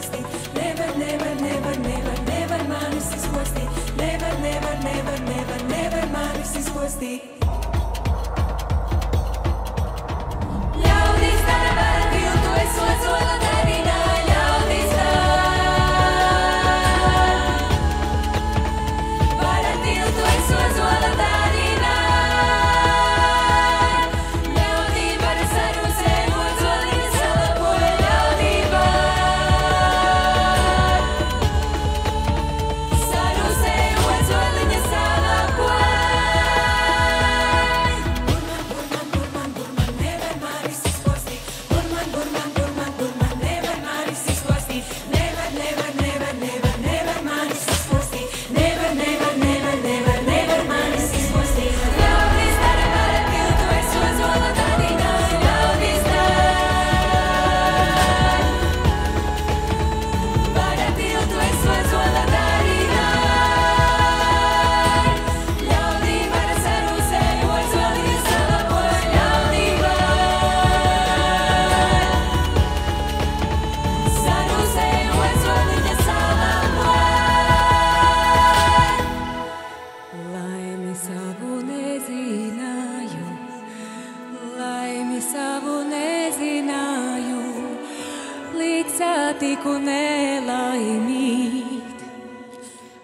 izpostīt. Nevar, nevar, nevar, nevar, nevar manis izpostīt. Nevar, nevar, nevar, nevar, nevar manis izpostīt. Ļaudis dara varu tiltu, es ozola darīnā, ļaudis dara. Vara tiltu, es ozola darīnā. Ļaudī vara sarūsē, ozoliņa salaboja, ļaudī var. Sarūsē, ozoliņa salaboja. Burman, burman, nevar manis izpostīt. Burman, burman, burman, burman, nevar manis izpostīt. Nevar, nevar, nevar, nevar, nevar manis izpostīt. Nevar, nevar, nevar, nevar, nevar manis izpostīt. Ļaudis dara vara tiltu, es ozola darīnā, ļaudis dara. Vara tiltu, es ozola darīnā. Ļaudī vara sarūsē, ozoliņa salaboja, ļaudī var. Sarūsē, ozoliņa salaboja. Laimi savu nezināju, laimi savu nezināju, līdz satiku nelaimīt.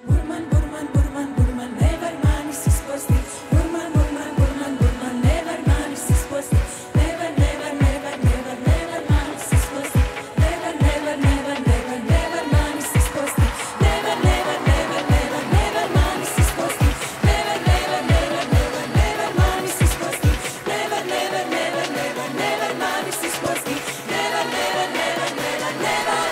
Burman, burman, burman, burman, nevar manis izpostīt. Burman, burman, burman, burman, nevar manis izpostīt. Nevar, nevar, nevar, nevar, nevar manis izpostīt. Nevar, nevar, nevar, nevar, nevar manis izpostīt. Nevar, nevar, nevar, nevar, nevar manis izpostīt. Nevar, nevar, nevar, nevar, nevar manis izpostīt. Nevar, nevar, nevar, nevar, nevar manis izpostīt. Nevar, nevar, nevar, nevar, nevar.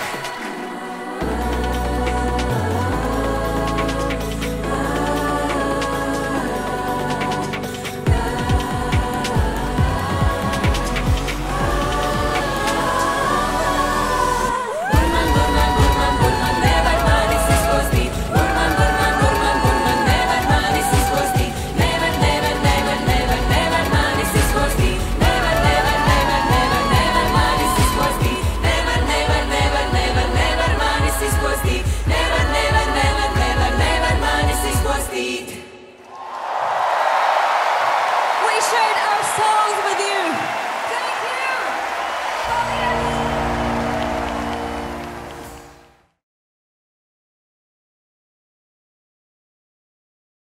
Burman, burman, burman, burman, nevar manis izpostīt. Burman, burman, burman, burman, nevar manis izpostīt. Nevar, nevar, nevar, nevar, nevar manis izpostīt. Nevar, nevar, nevar, nevar, nevar manis izpostīt. Nevar, nevar, nevar, nevar, nevar manis izpostīt. Nevar, nevar, nevar, nevar, nevar manis izpostīt. We shared our souls with you. Thank you.